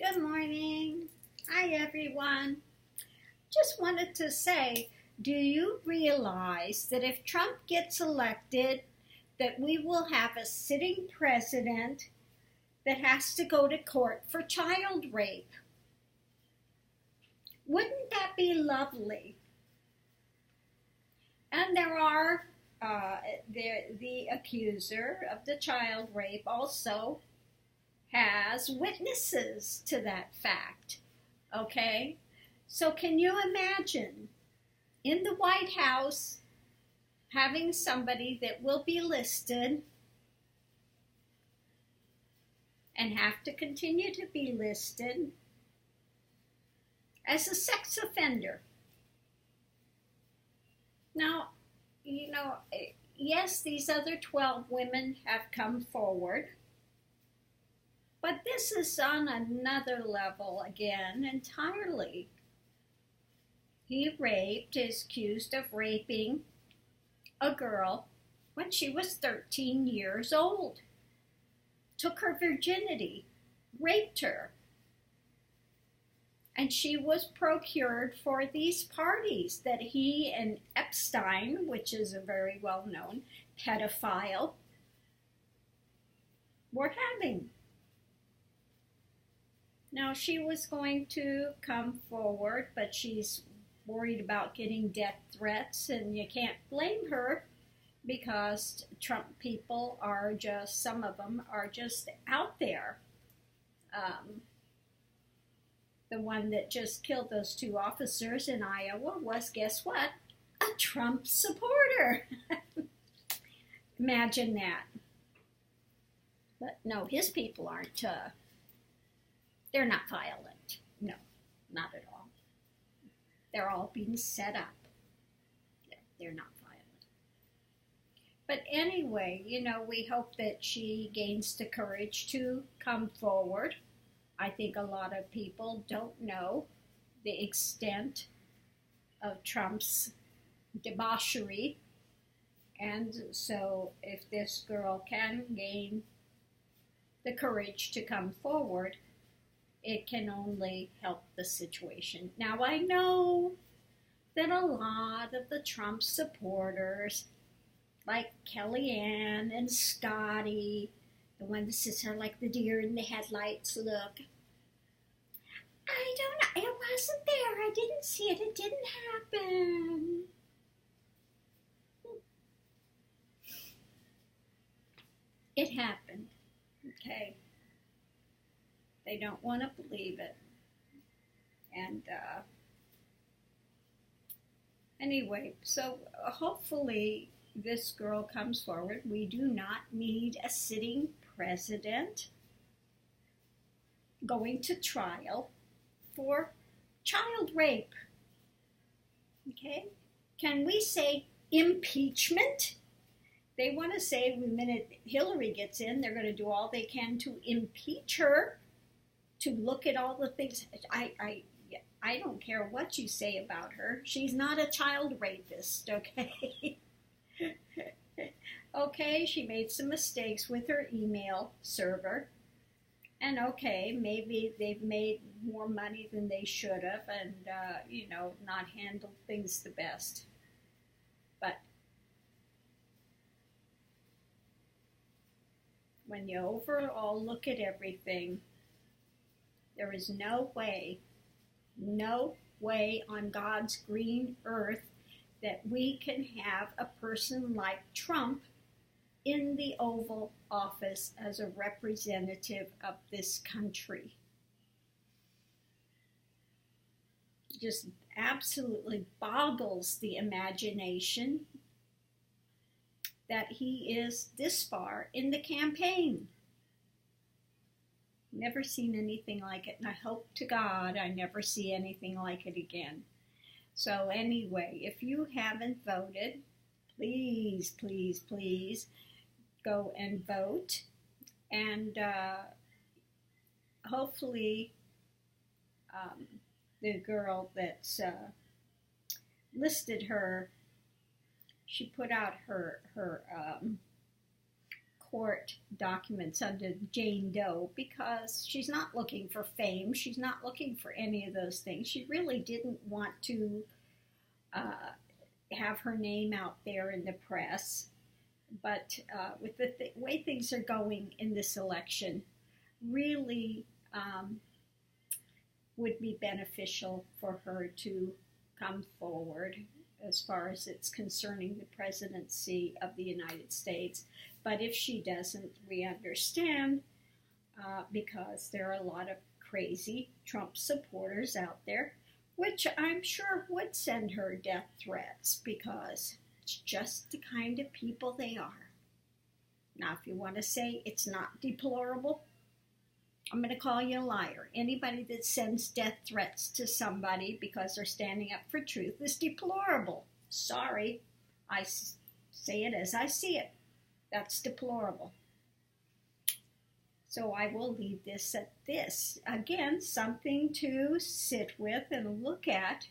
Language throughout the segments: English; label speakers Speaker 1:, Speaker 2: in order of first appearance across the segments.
Speaker 1: Good morning. Hi, everyone. Just wanted to say, do you realize that if Trump gets elected, that we will have a sitting president that has to go to court for child rape? Wouldn't that be lovely? And there are, the accuser of the child rape also has witnesses to that fact, okay? So can you imagine in the White House having somebody that will be listed and have to continue to be listed as a sex offender? Now, yes, these other 12 women have come forward, but this is on another level again entirely. He is accused of raping a girl when she was 13 years old, took her virginity, raped her, and she was procured for these parties that he and Epstein, which is a very well-known pedophile, were having. Now, she was going to come forward, but she's worried about getting death threats, and you can't blame her because Trump people are just, some of them are just out there. The one that just killed those 2 officers in Iowa was, guess what? A Trump supporter. Imagine that. But no, his people aren't, they're not violent. No, not at all. They're all being set up. They're not violent. But anyway, we hope that she gains the courage to come forward. I think a lot of people don't know the extent of Trump's debauchery. And so if this girl can gain the courage to come forward, it can only help the situation. Now, I know that a lot of the Trump supporters, like Kellyanne and Scotty, the one that sits there like the deer in the headlights, look, I don't know, it wasn't there, I didn't see it, it didn't happen. It happened, okay? They don't want to believe it. And anyway, so hopefully this girl comes forward. We do not need a sitting president going to trial for child rape. Okay? Can we say impeachment? They want to say the minute Hillary gets in, they're going to do all they can to impeach her, to look at all the things. I don't care what you say about her. She's not a child rapist, okay? Okay, she made some mistakes with her email server. And okay, maybe they've made more money than they should have and, not handled things the best. But when you overall look at everything, there is no way on God's green earth that we can have a person like Trump in the Oval Office as a representative of this country. Just absolutely boggles the imagination that he is this far in the campaign. Never seen anything like it, and I hope to God I never see anything like it again. So anyway, if you haven't voted, please, please, please go and vote. And hopefully the girl that's listed her, she put out her court documents under Jane Doe because she's not looking for fame. She's not looking for any of those things. She really didn't want to have her name out there in the press. But with the way things are going in this election, really would be beneficial for her to come forward as far as it's concerning the presidency of the United States. But if she doesn't, we understand because there are a lot of crazy Trump supporters out there, which I'm sure would send her death threats because it's just the kind of people they are. Now, if you want to say it's not deplorable, I'm going to call you a liar. Anybody that sends death threats to somebody because they're standing up for truth is deplorable. Sorry, I say it as I see it. That's deplorable. So I will leave this at this. Again, something to sit with and look at.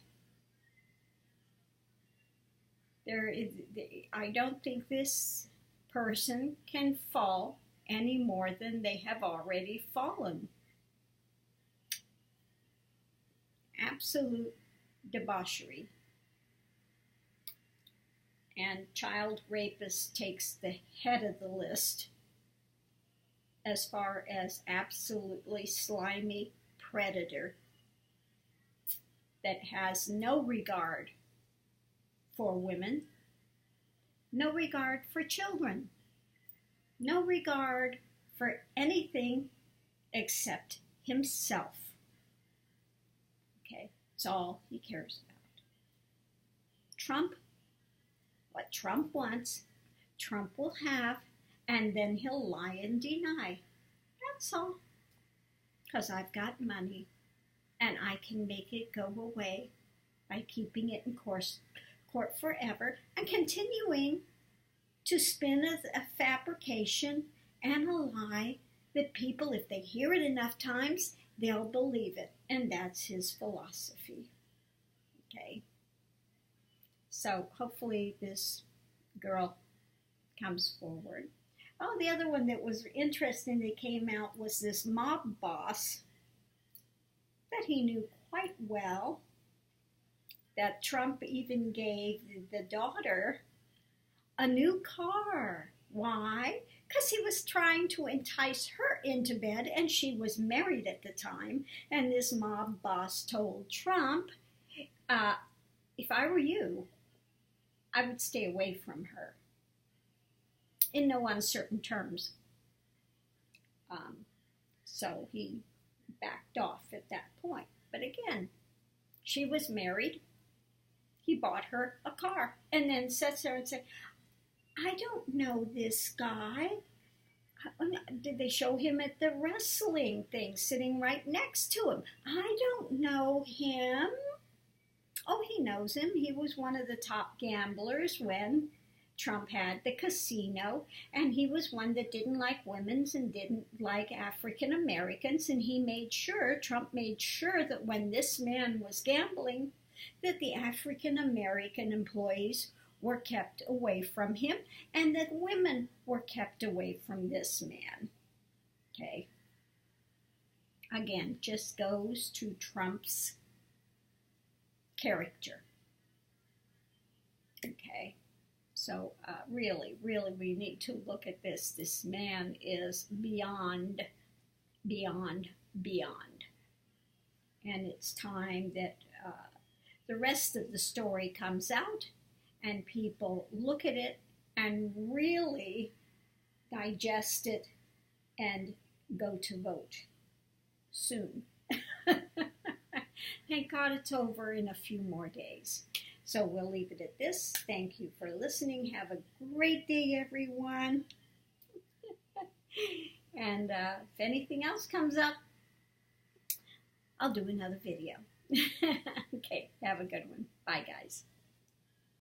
Speaker 1: I don't think this person can fall any more than they have already fallen. Absolute debauchery. And child rapist takes the head of the list as far as absolutely slimy predator that has no regard for women, no regard for children, no regard for anything except himself. Okay, it's all he cares about. Trump, what Trump wants, Trump will have, and then he'll lie and deny. That's all. Because I've got money, and I can make it go away by keeping it in court forever and continuing to spin a fabrication and a lie that people, if they hear it enough times, they'll believe it. And that's his philosophy. Okay? So hopefully this girl comes forward. Oh, the other one that was interesting that came out was this mob boss that he knew quite well, that Trump even gave the daughter a new car. Why? Because he was trying to entice her into bed, and she was married at the time. And this mob boss told Trump, if I were you, I would stay away from her. In no uncertain terms. So he backed off at that point. But again, she was married. He bought her a car and then sits there and said, I don't know this guy. Did they show him at the wrestling thing sitting right next to him? I don't know him. Oh, he knows him. He was one of the top gamblers when Trump had the casino, and he was one that didn't like women's and didn't like African Americans, and Trump made sure that when this man was gambling, that the African American employees were kept away from him, and that women were kept away from this man. Okay. Again, just goes to Trump's character. Okay. So really, we need to look at this. This man is beyond. And it's time that the rest of the story comes out and people look at it and really digest it and go to vote soon. Thank God it's over in a few more days. So we'll leave it at this. Thank you for listening. Have a great day, everyone. And if anything else comes up, I'll do another video. Okay, have a good one. Bye, guys.